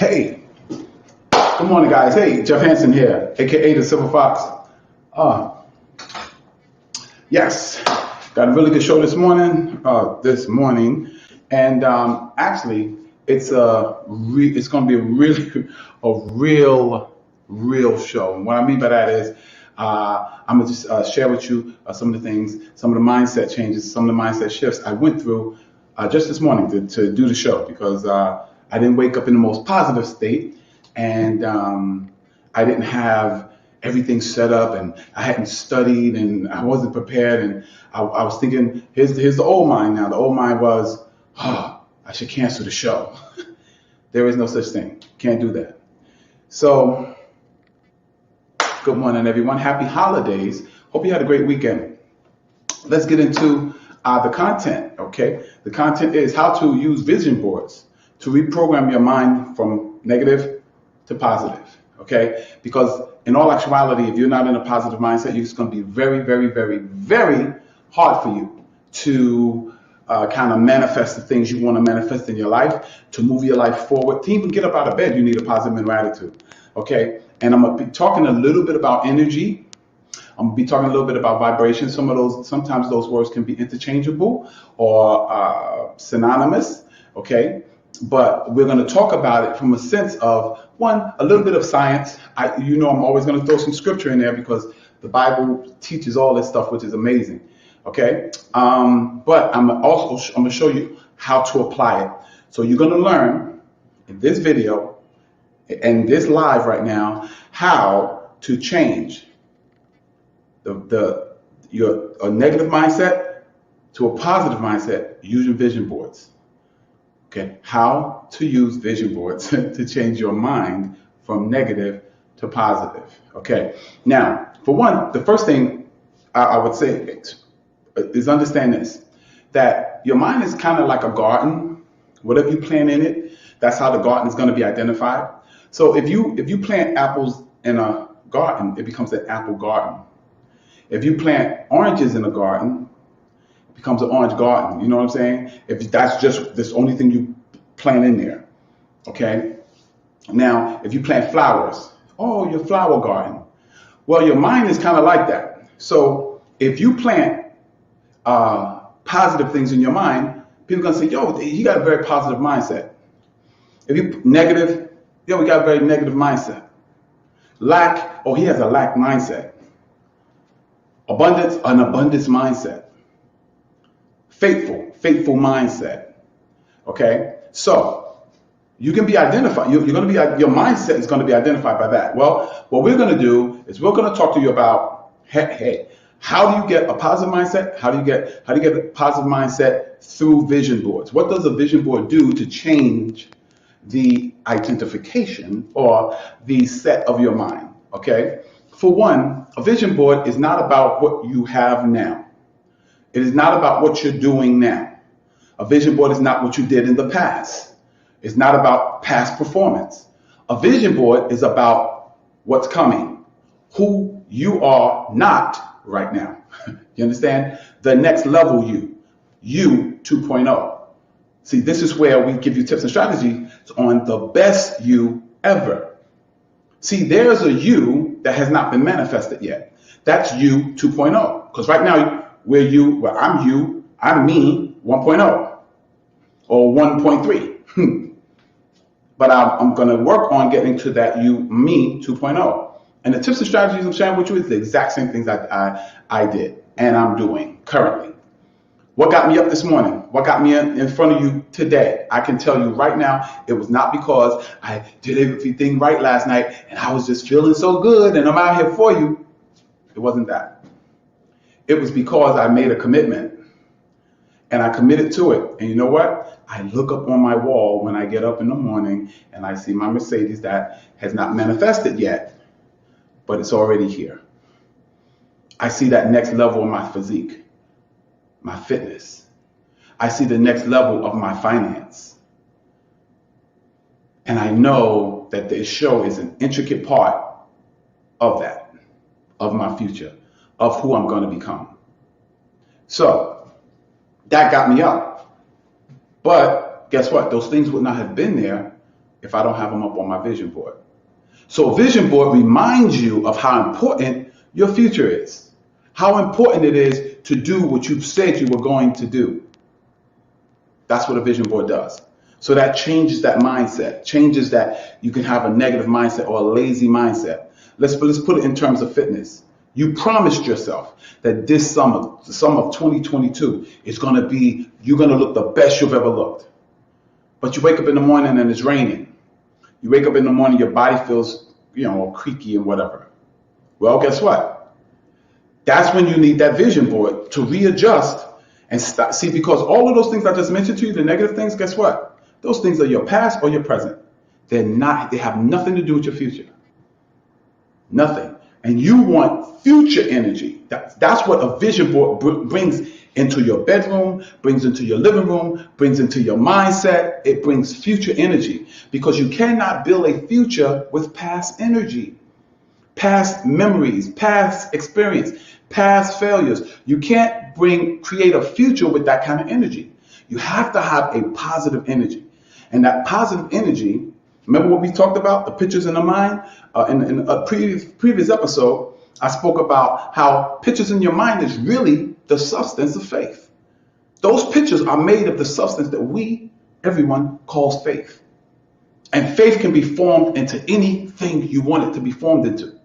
Hey, good morning, guys. Hey, Jeff Hansen here, aka the Silver Fox. Yes, got a really good show this morning. And actually, it's it's going to be a real show. And what I mean by that is, I'm gonna just share with you some of the things, some of the mindset changes, some of the mindset shifts I went through just this morning to do the show because I didn't wake up in the most positive state, and I didn't have everything set up, and I hadn't studied, and I wasn't prepared, and I was thinking, here's the old mind now. The old mind was, I should cancel the show. There is no such thing. Can't do that. So, good morning, everyone. Happy holidays. Hope you had a great weekend. Let's get into the content, okay? The content is how to use vision boards to reprogram your mind from negative to positive, okay? Because in all actuality, if you're not in a positive mindset, it's going to be very, very, very, very hard for you to kind of manifest the things you want to manifest in your life, to move your life forward. To even get up out of bed, you need a positive mental attitude, okay? And I'm going to be talking a little bit about energy. I'm going to be talking a little bit about vibration. Sometimes those words can be interchangeable or synonymous, okay? But we're going to talk about it from a sense of, one, a little bit of science. I'm always going to throw some scripture in there because the Bible teaches all this stuff, which is amazing, okay? But I'm going to show you how to apply it. So you're going to learn in this video and this live right now how to change your negative mindset to a positive mindset using vision boards. Okay, how to use vision boards to change your mind from negative to positive. Okay, now, for one, the first thing I would say is understand this, that your mind is kind of like a garden. Whatever you plant in it, that's how the garden is going to be identified. So if you plant apples in a garden, it becomes an apple garden. If you plant oranges in a garden, it becomes an orange garden. You know what I'm saying? If that's just this only thing you plant in there, okay? Now, if you plant flowers, your flower garden. Well, your mind is kind of like that. So if you plant positive things in your mind, people are going to say, yo, he got a very positive mindset. If you negative, we got a very negative mindset. Lack, he has a lack mindset. Abundance, an abundance mindset. Faithful mindset. Okay? So, you can be identified. Your mindset is going to be identified by that. Well, what we're going to do is we're going to talk to you about, hey, how do you get a positive mindset? How do you get a positive mindset through vision boards? What does a vision board do to change the identification or the set of your mind? Okay? For one, a vision board is not about what you have now. It is not about what you're doing now. A vision board is not what you did in the past. It's not about past performance. A vision board is about what's coming, who you are not right now. You understand? The next level you 2.0. See, this is where we give you tips and strategies on the best you ever. See, there's a you that has not been manifested yet. That's you 2.0. Because right now, I'm me 1.0 or 1.3. But I'm going to work on getting to that me 2.0. And the tips and strategies I'm sharing with you is the exact same things I did and I'm doing currently. What got me up this morning? What got me in front of you today? I can tell you right now, it was not because I did everything right last night and I was just feeling so good and I'm out here for you. It wasn't that. It was because I made a commitment and I committed to it. And you know what? I look up on my wall when I get up in the morning and I see my Mercedes that has not manifested yet, but it's already here. I see that next level of my physique. My fitness. I see the next level of my finance. And I know that this show is an intricate part of that, of my future, of who I'm going to become. So that got me up. But guess what? Those things would not have been there if I don't have them up on my vision board. So a vision board reminds you of how important your future is, how important it is to do what you said you were going to do. That's what a vision board does. So that changes that mindset, changes that you can have a negative mindset or a lazy mindset. Let's put it in terms of fitness. You promised yourself that this summer, the summer of 2022, is going to be, you're going to look the best you've ever looked. But you wake up in the morning and it's raining. You wake up in the morning, your body feels, creaky and whatever. Well, guess what? That's when you need that vision board to readjust and stop. See, because all of those things I just mentioned to you, the negative things, guess what? Those things are your past or your present. They have nothing to do with your future. Nothing. And you want future energy. That's what a vision board brings into your bedroom, brings into your living room, brings into your mindset. It brings future energy, because you cannot build a future with past energy, past memories, past experience, past failures. You can't create a future with that kind of energy. You have to have a positive energy. And that positive energy, remember what we talked about, the pictures in the mind? In a previous episode, I spoke about how pictures in your mind is really the substance of faith. Those pictures are made of the substance that everyone calls faith. And faith can be formed into anything you want it to be formed into.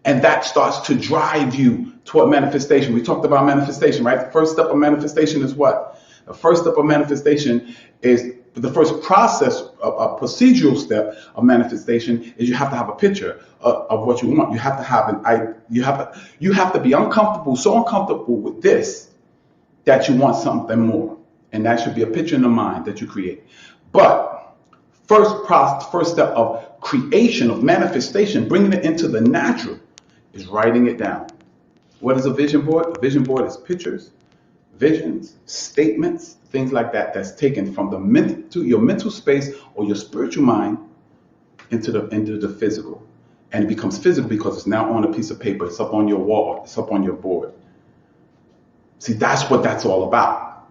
And that starts to drive you toward manifestation. We talked about manifestation, right? The first step of manifestation is what? The first step of manifestation is the first process, a procedural step of manifestation is you have to have a picture of what you want. You have to have you have to be uncomfortable, so uncomfortable with this that you want something more. And that should be a picture in the mind that you create. But first step of creation, of manifestation, bringing it into the natural, is writing it down. What is a vision board? A vision board is pictures, visions, statements, things like that, that's taken from your mental space or your spiritual mind into the physical. And it becomes physical because it's now on a piece of paper. It's up on your wall. It's up on your board. See, that's what that's all about.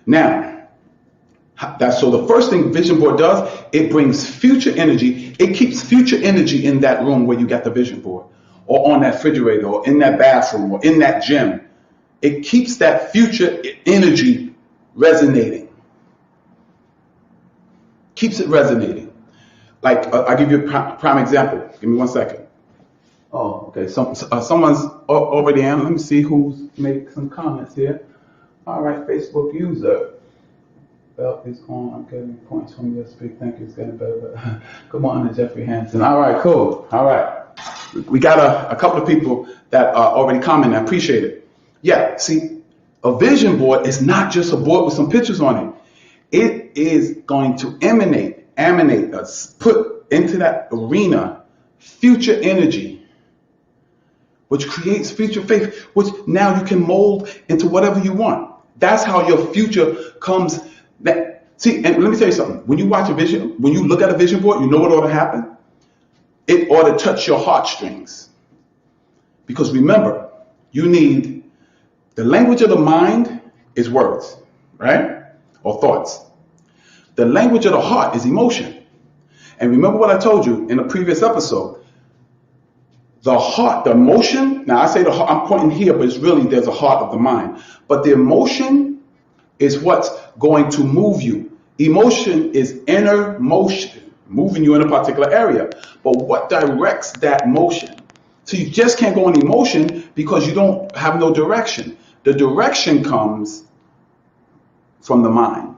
Now, so the first thing vision board does, it brings future energy. It keeps future energy in that room where you got the vision board, or on that refrigerator, or in that bathroom, or in that gym. It keeps that future energy resonating. Keeps it resonating. Like, I'll give you a prime example. Give me 1 second. Oh, okay. Someone's already on. Let me see who's made some comments here. All right, Facebook user. Belt is on. I'm getting points from your speak. Thank you. It's getting better. Come on, Jeffrey Hansen. All right, cool. All right. We got a couple of people that already commented. I appreciate it. Yeah, see, a vision board is not just a board with some pictures on it. It is going to emanate, put into that arena future energy, which creates future faith, which now you can mold into whatever you want. That's how your future comes. See, and let me tell you something. When you watch a vision, when you look at a vision board, you know what ought to happen? It ought to touch your heartstrings. Because remember, you need the language of the mind is words, right? Or thoughts. The language of the heart is emotion. And remember what I told you in a previous episode. The heart, the emotion, now I say the heart, I'm pointing here, but it's really there's a heart of the mind. But the emotion is what's going to move you. Emotion is inner motion, moving you in a particular area. But what directs that motion? So you just can't go on emotion because you don't have no direction. The direction comes from the mind.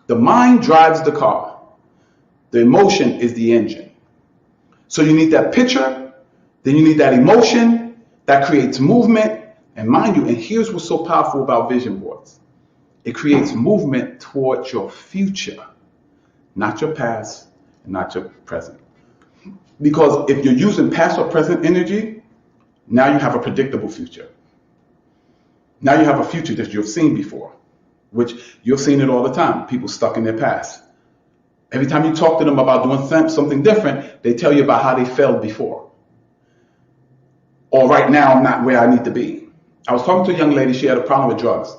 The mind drives the car. The emotion is the engine. So you need that picture, then you need that emotion that creates movement. And mind you, and here's what's so powerful about vision boards. It creates movement towards your future, not your past and not your present. Because if you're using past or present energy, now you have a predictable future. Now you have a future that you've seen before, which you've seen it all the time. People stuck in their past. Every time you talk to them about doing something different, they tell you about how they failed before. Or right now, I'm not where I need to be. I was talking to a young lady. She had a problem with drugs.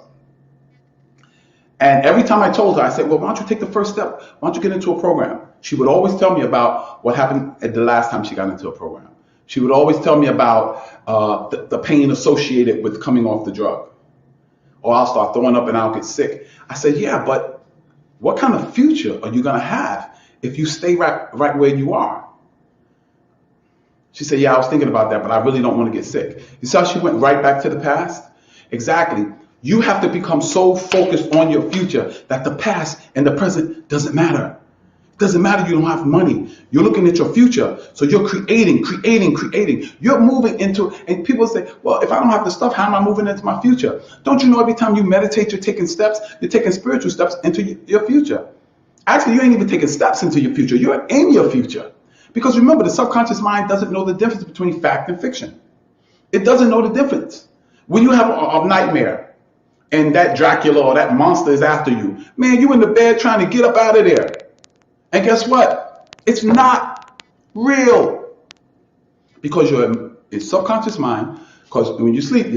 And every time I told her, I said, well, why don't you take the first step? Why don't you get into a program? She would always tell me about what happened at the last time she got into a program. She would always tell me about the pain associated with coming off the drug. Or I'll start throwing up and I'll get sick. I said, yeah, but what kind of future are you going to have if you stay right where you are? She said, yeah, I was thinking about that, but I really don't want to get sick. You see how she went right back to the past? Exactly. You have to become so focused on your future that the past and the present doesn't matter. It doesn't matter you don't have money. You're looking at your future. So you're creating. You're moving into, and people say, well, if I don't have the stuff, how am I moving into my future? Don't you know every time you meditate, you're taking steps, you're taking spiritual steps into your future. Actually, you ain't even taking steps into your future. You're in your future. Because remember, the subconscious mind doesn't know the difference between fact and fiction. It doesn't know the difference. When you have a nightmare and that Dracula or that monster is after you, man, you in the bed trying to get up out of there. And guess what? It's not real. Because your subconscious mind, because when you sleep,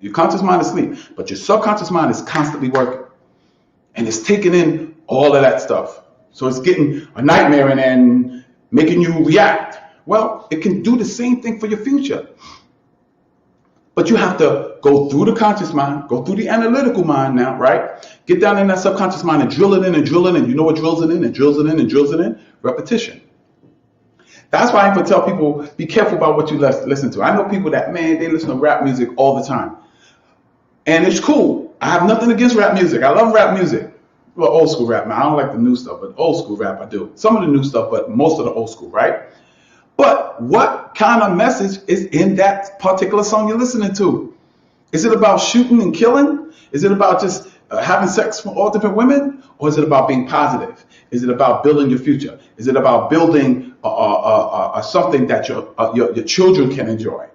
your conscious mind is asleep, but your subconscious mind is constantly working. And it's taking in all of that stuff. So it's getting a nightmare and then making you react. Well, it can do the same thing for your future. But you have to go through the conscious mind, go through the analytical mind now, right? Get down in that subconscious mind and drill it in and drill it in. You know what drills it in and drills it in and drills it in? Repetition. That's why I even tell people, be careful about what you listen to. I know people that, man, they listen to rap music all the time. And it's cool. I have nothing against rap music. I love rap music. Well, old school rap, man. I don't like the new stuff, but old school rap I do. Some of the new stuff, but most of the old school, right? But what kind of message is in that particular song you're listening to? Is it about shooting and killing? Is it about just having sex with all different women? Or is it about being positive? Is it about building your future? Is it about building something that your children can enjoy?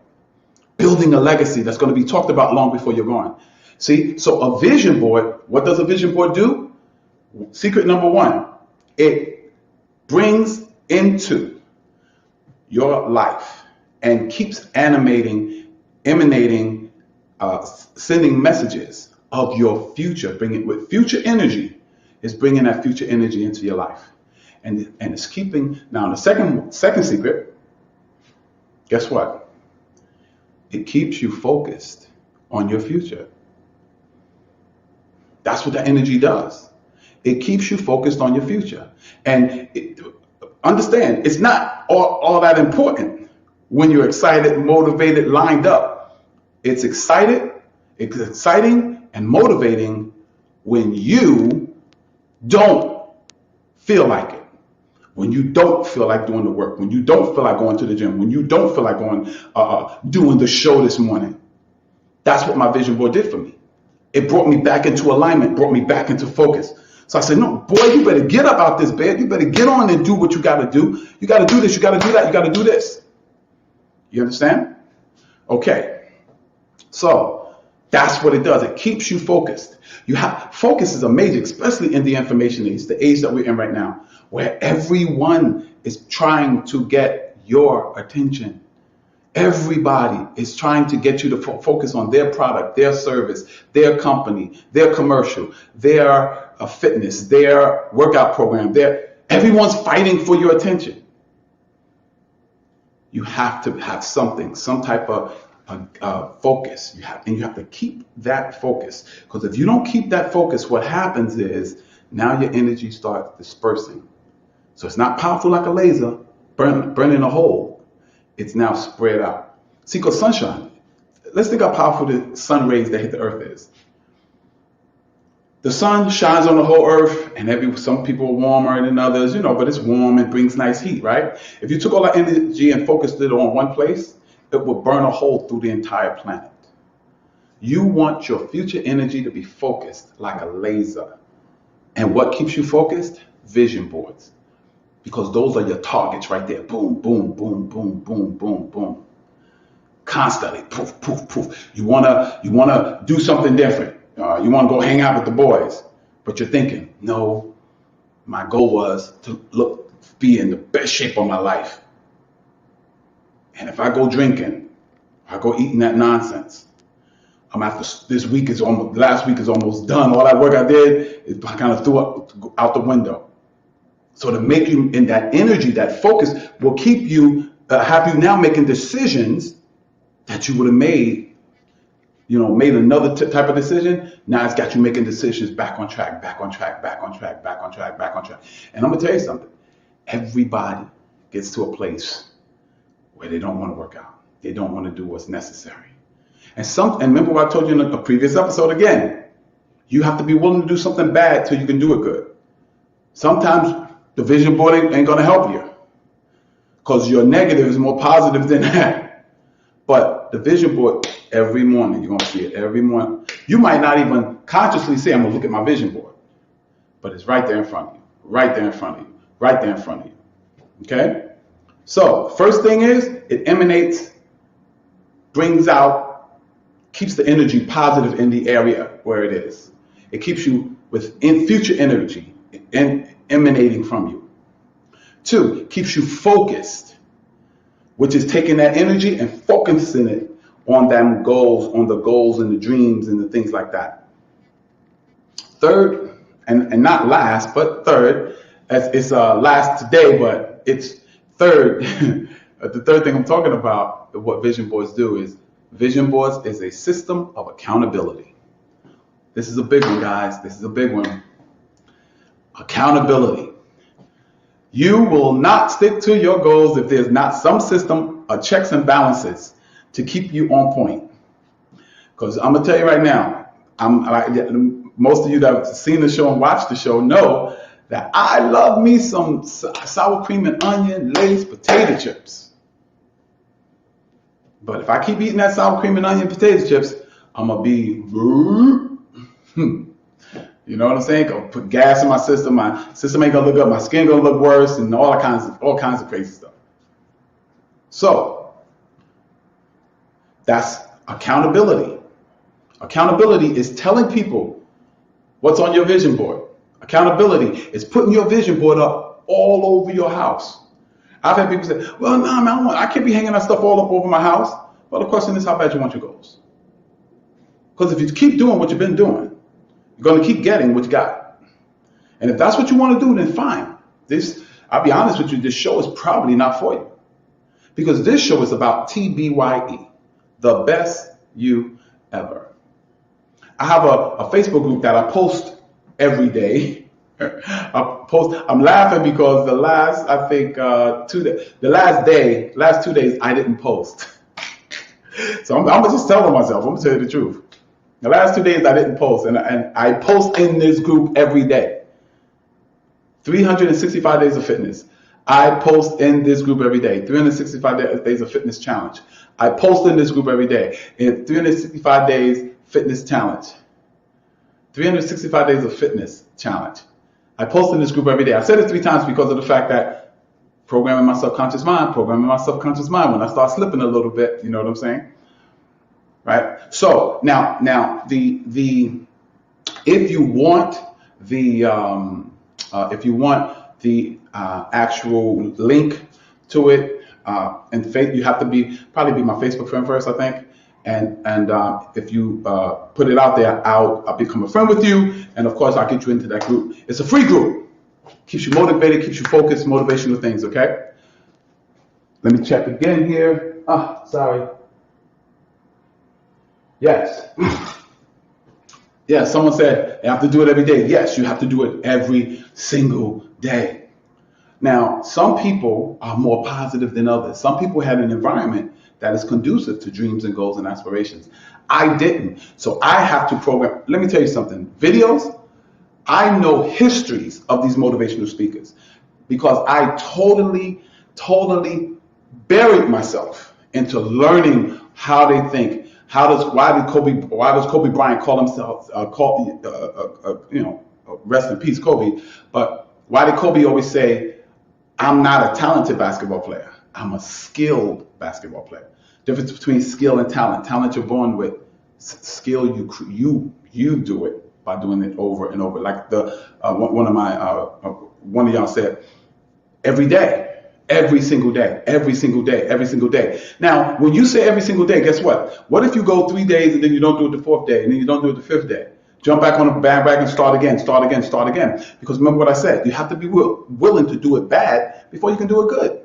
Building a legacy that's going to be talked about long before you're gone. See, so a vision board, what does a vision board do? Secret number one, it brings into your life and keeps emanating, sending messages of your future, bringing with future energy, is bringing that future energy into your life. And it's keeping, now the second secret, guess what? It keeps you focused on your future. That's what the energy does. It keeps you focused on your future. And understand, it's not all that important when you're excited, motivated, lined up. It's exciting and motivating when you don't feel like it. When you don't feel like doing the work, when you don't feel like going to the gym, when you don't feel like going, doing the show this morning. That's what my vision board did for me. It brought me back into alignment, brought me back into focus. So I said, no, boy, you better get up out this bed. You better get on and do what you got to do. You got to do this. You got to do that. You got to do this. You understand? Okay. So that's what it does. It keeps you focused. Focus is amazing, especially in the information age, the age that we're in right now, where everyone is trying to get your attention. Everybody is trying to get you to focus on their product, their service, their company, their commercial, their fitness, their workout program. Everyone's fighting for your attention. You have to have something, some type of focus. You have to keep that focus. Because if you don't keep that focus, what happens is now your energy starts dispersing. So it's not powerful like a laser burning a hole. It's now spread out. See, because sunshine, let's think how powerful the sun rays that hit the earth is. The sun shines on the whole earth, and some people are warmer than others, but it's warm and brings nice heat, right? If you took all that energy and focused it on one place, it would burn a hole through the entire planet. You want your future energy to be focused like a laser. And what keeps you focused? Vision boards. Because those are your targets right there. Boom, boom, boom, boom, boom, boom, boom. Constantly, poof, poof, poof. You wanna do something different. You wanna go hang out with the boys, but you're thinking, no, my goal was to be in the best shape of my life. And if I go drinking, I go eating that nonsense, this week is almost, last week is almost done. All that work I did is I kind of threw out the window. So to make you in that energy, that focus will keep you, have you now making decisions that you would have made, made another type of decision. Now it's got you making decisions back on track, back on track, back on track, back on track, back on track. And I'm gonna tell you something. Everybody gets to a place where they don't want to work out. They don't want to do what's necessary. And remember what I told you in a previous episode again, you have to be willing to do something bad till you can do it good. Sometimes the vision board ain't going to help you because your negative is more positive than that. But the vision board, every morning, you're going to see it every morning. You might not even consciously say, I'm going to look at my vision board, but it's right there in front of you, right there in front of you, right there in front of you. Okay? So first thing is it emanates, brings out, keeps the energy positive in the area where it is. It keeps you with future energy emanating from you. 2, keeps you focused, which is taking that energy and focusing it on them goals, on the goals and the dreams and the things like that. 3rd, and not last, but 3rd, it's last today, but it's 3rd. The 3rd thing I'm talking about, what vision boards do is, vision boards is a system of accountability. This is a big one, guys. This is a big one. Accountability. You will not stick to your goals if there's not some system of checks and balances to keep you on point. Because I'm going to tell you right now, most of you that have seen the show and watched the show know that I love me some sour cream and onion laced potato chips. But if I keep eating that sour cream and onion potato chips, I'm going to be, you know what I'm saying? Go put gas in my system. My system ain't going to look up. My skin going to look worse and all kinds of crazy stuff. So that's accountability. Accountability is telling people what's on your vision board. Accountability is putting your vision board up all over your house. I've had people say, well, no, man, I can't be hanging that stuff all up over my house. Well, the question is, how bad you want your goals? Because if you keep doing what you've been doing, you're going to keep getting what you got. And if that's what you want to do, then fine. I'll be honest with you, this show is probably not for you. Because this show is about TBYE, the best you ever. I have a Facebook group that I post every day. I'm laughing because the last 2 days I didn't post. So I'm gonna just tell myself, I'm gonna tell you the truth. The last 2 days I didn't post, and I post in this group every day. 365 days of fitness. I post in this group every day. 365 days of fitness challenge. I post in this group every day. In 365 days fitness challenge. 365 days of fitness challenge. I post in this group every day. I said it 3 times because of the fact that programming my subconscious mind. When I start slipping a little bit, you know what I'm saying? Right? So now if you want the actual link to it, and you have to probably be my Facebook friend first, I think. And if you put it out there, I'll become a friend with you, and of course I'll get you into that group. It's a free group. Keeps you motivated, keeps you focused, motivational things, okay? Let me check again here. Sorry. Yes. Yeah, someone said you have to do it every day. Yes, you have to do it every single day. Now, some people are more positive than others. Some people had an environment that is conducive to dreams and goals and aspirations. I didn't. So I have to program. Let me tell you something. Videos, I know histories of these motivational speakers because I totally buried myself into learning how they think. Why does Kobe Bryant call himself, rest in peace, Kobe, but why did Kobe always say, I'm not a talented basketball player, I'm a skilled basketball player? Difference between skill and talent. Talent you're born with. Skill you do it by doing it over and over. Like one of y'all said, every day. every single day, every single day, every single day. Now, when you say every single day, guess what? What if you go 3 days and then you don't do it the 4th day and then you don't do it the 5th day? Jump back on the bandwagon and start again, start again, start again. Because remember what I said, you have to be willing to do it bad before you can do it good.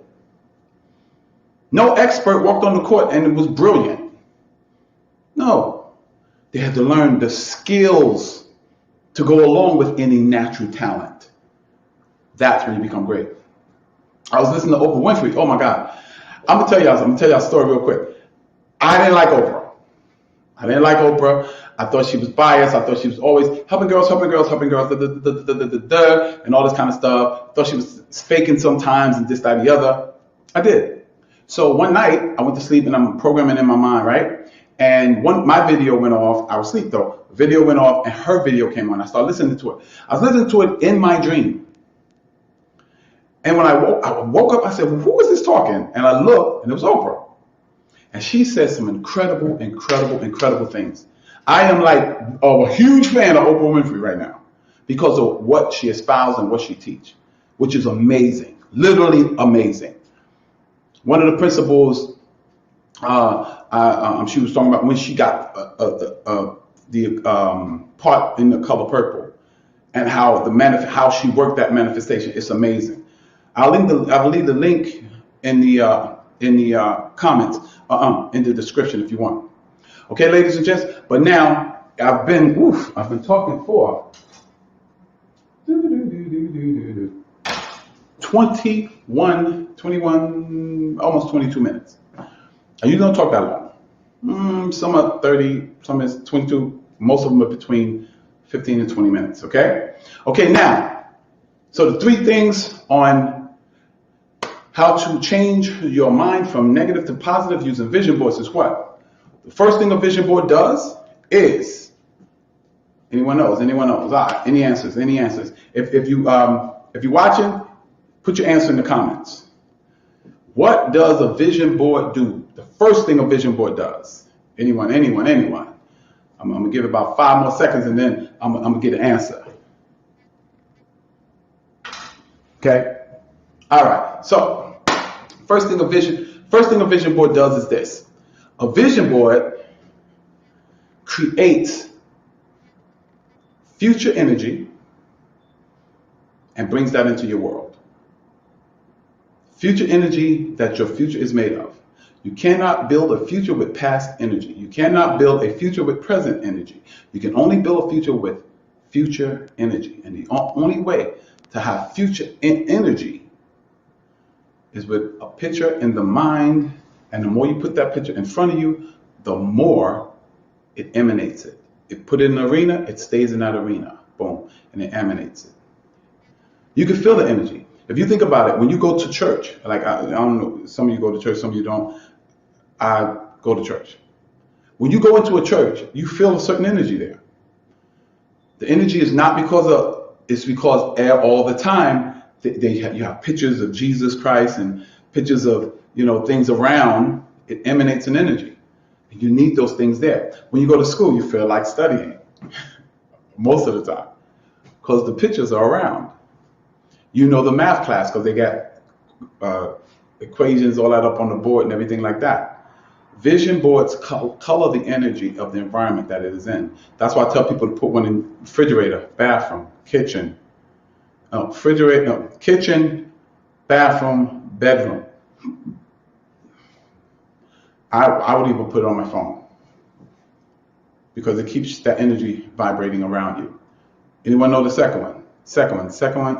No expert walked on the court and it was brilliant. No, they had to learn the skills to go along with any natural talent. That's when you become great. I was listening to Oprah Winfrey. Oh my God. I'm gonna tell y'all a story real quick. I didn't like Oprah. I thought she was biased. I thought she was always helping girls, and all this kind of stuff. I thought she was faking sometimes and this, that, and the other. I did. So one night I went to sleep and I'm programming in my mind, right? And my video went off. I was asleep though. The video went off and her video came on. I started listening to it. I was listening to it in my dream. And when I woke up, I said, well, who is this talking? And I looked and it was Oprah. And she said some incredible things. I am like a huge fan of Oprah Winfrey right now because of what she espouses and what she teaches, which is amazing, literally amazing. One of the principles she was talking about when she got the part in the color purple and how she worked that manifestation. It's amazing. I'll leave the link in the comments, in the description if you want. Okay, ladies and gents. But now I've been talking for 21, almost 22 minutes. Are you gonna talk that long? Some are 30, some is 22. Most of them are between 15 and 20 minutes. Okay. Okay. Now, so the 3 things on how to change your mind from negative to positive using vision boards is what? The first thing a vision board does is, anyone knows? Any answers? If you're watching, put your answer in the comments. What does a vision board do? The first thing a vision board does. Anyone? I'm gonna give it about 5 more seconds and then I'm gonna get an answer. Okay. All right. So first thing a vision board does is this. A vision board creates future energy and brings that into your world. Future energy that your future is made of. You cannot build a future with past energy. You cannot build a future with present energy. You can only build a future with future energy. And the only way to have future energy is with a picture in the mind. And the more you put that picture in front of you, the more it emanates it. If put it in an arena, it stays in that arena. Boom. And it emanates it. You can feel the energy. If you think about it, when you go to church, like I don't know, some of you go to church, some of you don't. I go to church. When you go into a church, you feel a certain energy there. The energy is not it's because all the time you have pictures of Jesus Christ and pictures of things around. It emanates an energy. And you need those things there. When you go to school, you feel like studying most of the time because the pictures are around. You know the math class because they got equations, all that up on the board and everything like that. Vision boards color the energy of the environment that it is in. That's why I tell people to put one in refrigerator, bathroom, kitchen, kitchen, bathroom, bedroom. I would even put it on my phone because it keeps that energy vibrating around you. Anyone know the second one? Second one.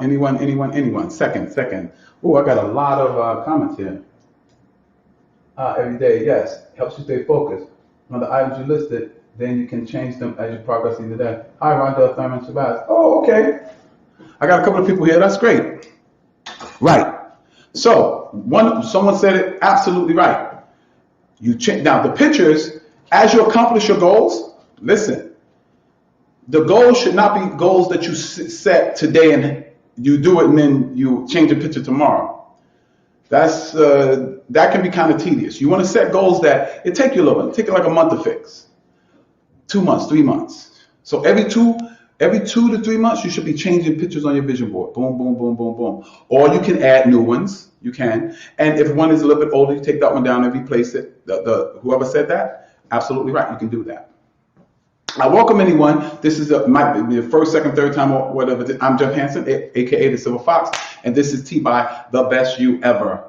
Anyone? Second. Oh, I got a lot of comments here. Every day, yes. Helps you stay focused on the items you listed. Then you can change them as you progress in the day. Hi, Rondell Thurman Shabazz. Oh, okay. I got a couple of people here. That's great. Right. So someone said it absolutely right. Now the pictures, as you accomplish your goals, listen, the goals should not be goals that you set today and you do it and then you change the picture tomorrow. That can be kind of tedious. You want to set goals that it take you a little bit, take it like a month to fix, 2 months, 3 months. So every 2 Every 2 to 3 months, you should be changing pictures on your vision board. Boom, boom, boom, boom, boom. Or you can add new ones. You can. And if one is a little bit older, you take that one down and replace it. Whoever said that, absolutely right. You can do that. I welcome anyone. This is might be the first, second, third time or whatever. I'm Jeff Hansen, aka the Silver Fox, and this is TBYE, the best you ever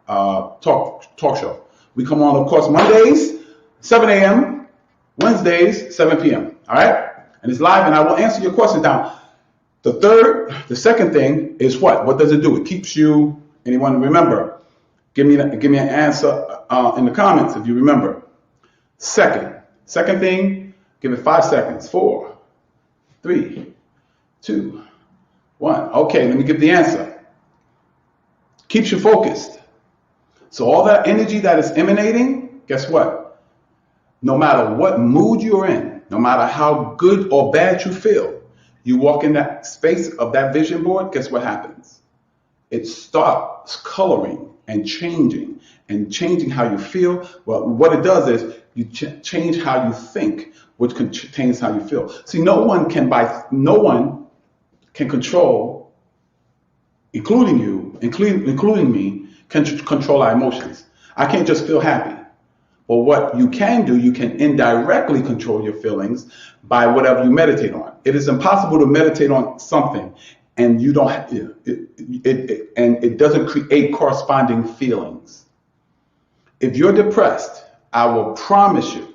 talk show. We come on, of course, Mondays, 7 a.m., Wednesdays, 7 p.m. All right, and it's live, and I will answer your questions. Now, the second thing is what? What does it do? It keeps you. Anyone remember? Give me an answer in the comments if you remember. Second thing. Give it 5 seconds. 4, 3, 2, 1. Okay, let me give the answer. Keeps you focused. So all that energy that is emanating, guess what? No matter what mood you're in, no matter how good or bad you feel, you walk in that space of that vision board, guess what happens? It starts coloring and changing how you feel. Well, what it does is you change how you think, which contains how you feel. See, no one can control, including you, including me, can control our emotions. I can't just feel happy. But what you can do, you can indirectly control your feelings by whatever you meditate on. It is impossible to meditate on something and you don't and it doesn't create corresponding feelings. If you're depressed, I will promise you,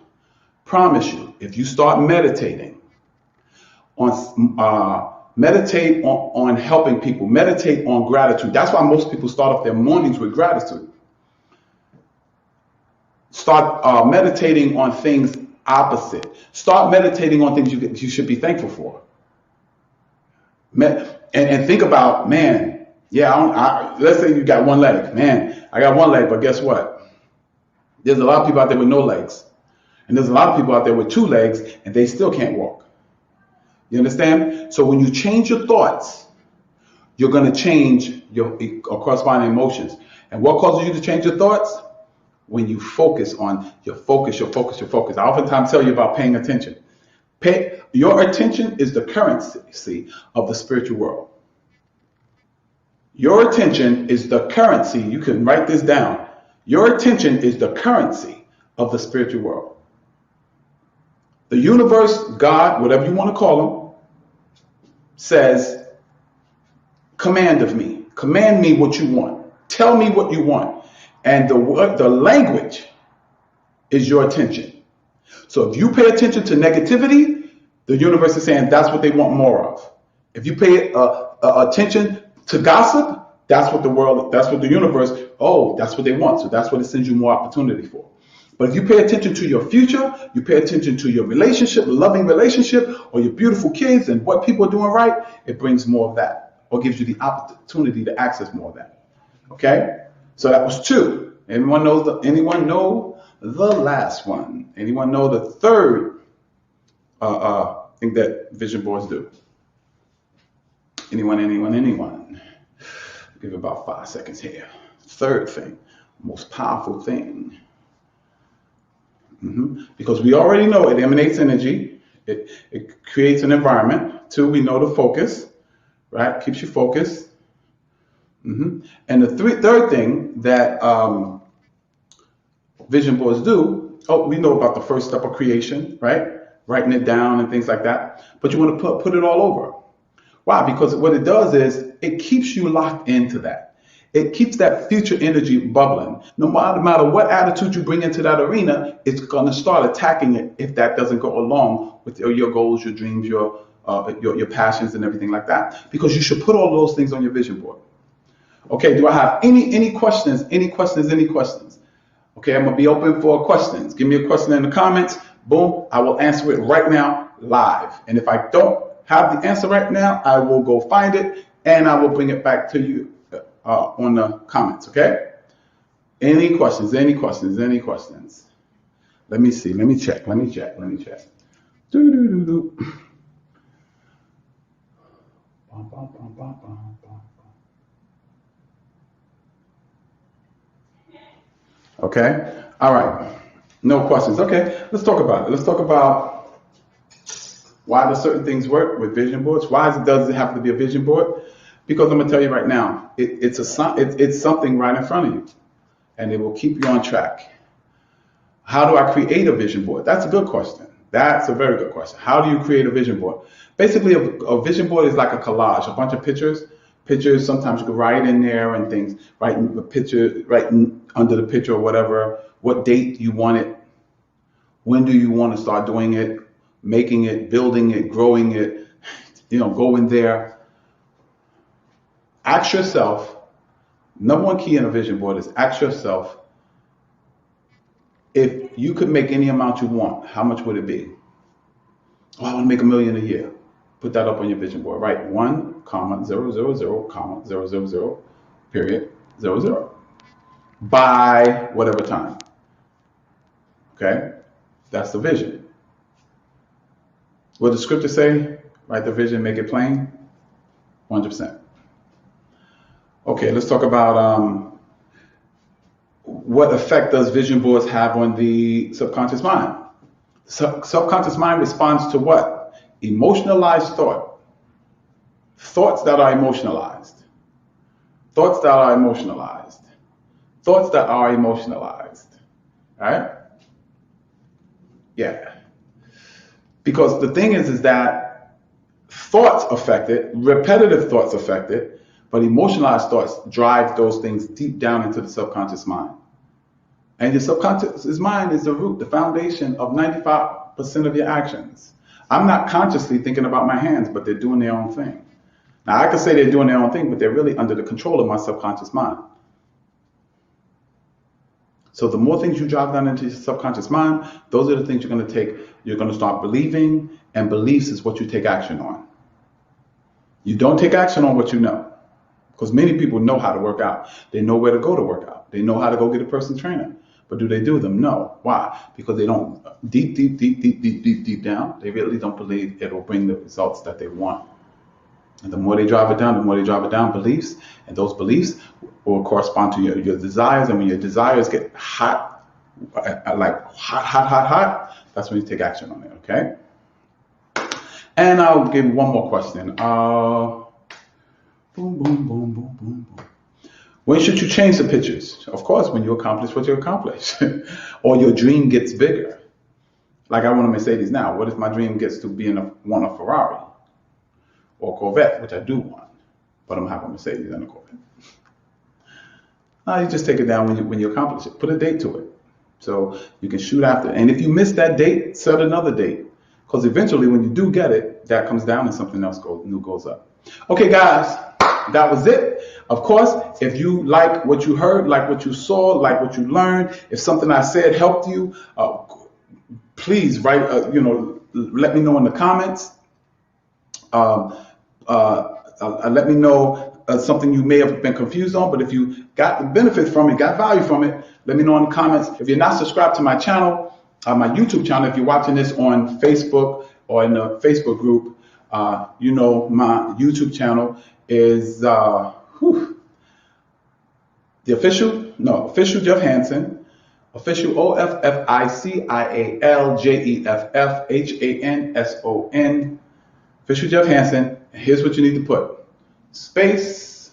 if you start meditating on helping people, meditate on gratitude. That's why most people start off their mornings with gratitude. Start meditating on things opposite. Start meditating on things you should be thankful for. And think about, man, let's say you got one leg. Man, I got one leg, but guess what? There's a lot of people out there with no legs. And there's a lot of people out there with 2 legs and they still can't walk. You understand? So when you change your thoughts, you're going to change your corresponding emotions. And what causes you to change your thoughts? When you focus on your focus. I oftentimes tell you about paying attention. Your attention is the currency of the spiritual world. Your attention is the currency. You can write this down. Your attention is the currency of the spiritual world. The universe, God, whatever you want to call him, says, command me what you want. Tell me what you want. And the language is your attention. So if you pay attention to negativity, the universe is saying that's what they want more of. If you pay attention to gossip, that's what the universe, that's what they want. So that's what it sends you more opportunity for. But if you pay attention to your future, you pay attention to your relationship, loving relationship, or your beautiful kids and what people are doing right, it brings more of that, or gives you the opportunity to access more of that. Okay? So that was 2. Anyone know the last one? Anyone know the third thing that vision boards do? Anyone? Give it about 5 seconds here. Third thing, most powerful thing. Because we already know it emanates energy. It creates an environment. 2, we know the focus, right? Keeps you focused. And the third thing that vision boards do, we know about the first step of creation, right? Writing it down and things like that. But you want to put it all over. Why? Because what it does is it keeps you locked into that. It keeps that future energy bubbling. No matter what attitude you bring into that arena, it's going to start attacking it if that doesn't go along with your goals, your dreams, your passions and everything like that. Because you should put all those things on your vision board. Okay, do I have any questions? Any questions? Okay, I'm going to be open for questions. Give me a question in the comments. Boom, I will answer it right now live. And if I don't have the answer right now, I will go find it and I will bring it back to you on the comments, okay? Any questions? Let me see. Let me check. Okay. All right. No questions. Okay. Let's talk about it. Why do certain things work with vision boards? Why does it have to be a vision board? Because I'm gonna tell you right now, it's something right in front of you, and it will keep you on track. How do I create a vision board? That's a good question. That's a very good question. How do you create a vision board? Basically, a vision board is like a collage, a bunch of pictures. Pictures, sometimes you can write in there and things, write a picture, write under the picture or whatever, what date you want it, when do you want to start doing it, making it, building it, growing it, go in there. Ask yourself, number one key in a vision board is ask yourself, if you could make any amount you want, how much would it be? Oh, I want to make $1 million a year. Put that up on your vision board. Write 1,000,000, period, 00. By whatever time. Okay? That's the vision. What does the scripture say? Write the vision, make it plain. 100%. Okay, let's talk about what effect does vision boards have on the subconscious mind? Subconscious mind responds to what? Emotionalized thought. Thoughts that are emotionalized. Thoughts that are emotionalized. Thoughts that are emotionalized. All right? Yeah. Because the thing is that thoughts affect it, repetitive thoughts affect it, but emotionalized thoughts drive those things deep down into the subconscious mind. And your subconscious mind is the root, the foundation of 95% of your actions. I'm not consciously thinking about my hands, but they're doing their own thing. Now, I could say they're doing their own thing, but they're really under the control of my subconscious mind. So the more things you drive down into your subconscious mind, those are the things you're going to take. You're going to start believing, and beliefs is what you take action on. You don't take action on what you know, because many people know how to work out. They know where to go to work out. They know how to go get a personal trainer. But do they do them? No. Why? Because they don't, deep down, they really don't believe it will bring the results that they want. And the more they drive it down, beliefs, and those beliefs will correspond to your desires. And when your desires get hot, like hot, that's when you take action on it, okay? And I'll give one more question. Boom, boom, boom, boom, boom, boom. When should you change the pictures? Of course, when you accomplish what you accomplish, or your dream gets bigger. Like I want a Mercedes now. What if my dream gets to want a Ferrari or a Corvette, which I do want, but I'm having a Mercedes and a Corvette. You just take it down when you accomplish it. Put a date to it, so you can shoot after. And if you miss that date, set another date, because eventually, when you do get it, that comes down and something else new goes up. Okay, guys. That was it. Of course, if you like what you heard, like what you saw, like what you learned, if something I said helped you, please write, let me know in the comments. Let me know something you may have been confused on, but if you got the benefit from it, got value from it, let me know in the comments. If you're not subscribed to my channel, my YouTube channel, if you're watching this on Facebook or in the Facebook group, my YouTube channel is the official Jeff Hansen, official OFFICIALJEFFHANSON, official Jeff Hansen. Here's what you need to put: space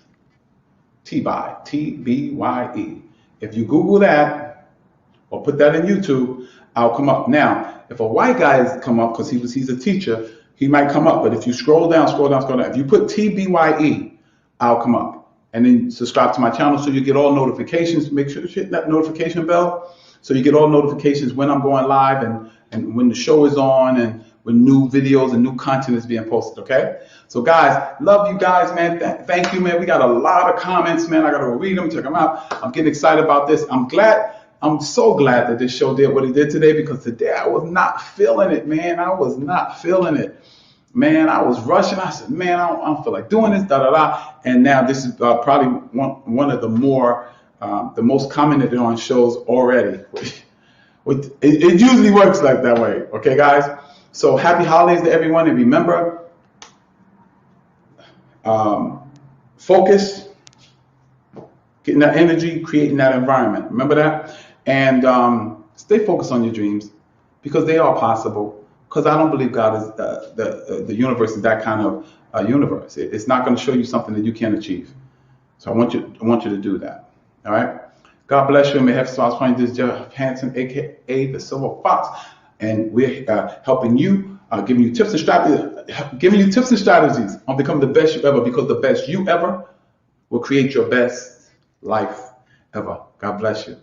TBYE, TBYE. If you Google that or put that in YouTube, I'll come up. Now, if a white guy has come up because he's a teacher, he might come up, but if you scroll down, if you put TBYE, I'll come up. And then subscribe to my channel so you get all notifications. Make sure you hit that notification bell so you get all notifications when I'm going live and when the show is on and when new videos and new content is being posted, okay? So guys, love you guys, man. Thank you, man. We got a lot of comments, man. I got to read them, check them out. I'm getting excited about this. I'm so glad that this show did what it did today, because today I was not feeling it, man. I was not feeling it. Man, I was rushing. I said, man, I don't feel like doing this, And now this is probably one of the most commented on shows already. It usually works like that way. Okay, guys? So happy holidays to everyone. And remember, focus, getting that energy, creating that environment. Remember that? And stay focused on your dreams, because they are possible. Because I don't believe God is the universe is that kind of universe. It's not going to show you something that you can't achieve. So I want you to do that. All right. God bless you. And may have spots find this Jeff Hanson, aka the Silver Fox, and we're helping you, giving you tips and strategies on becoming the best you ever. Because the best you ever will create your best life ever. God bless you.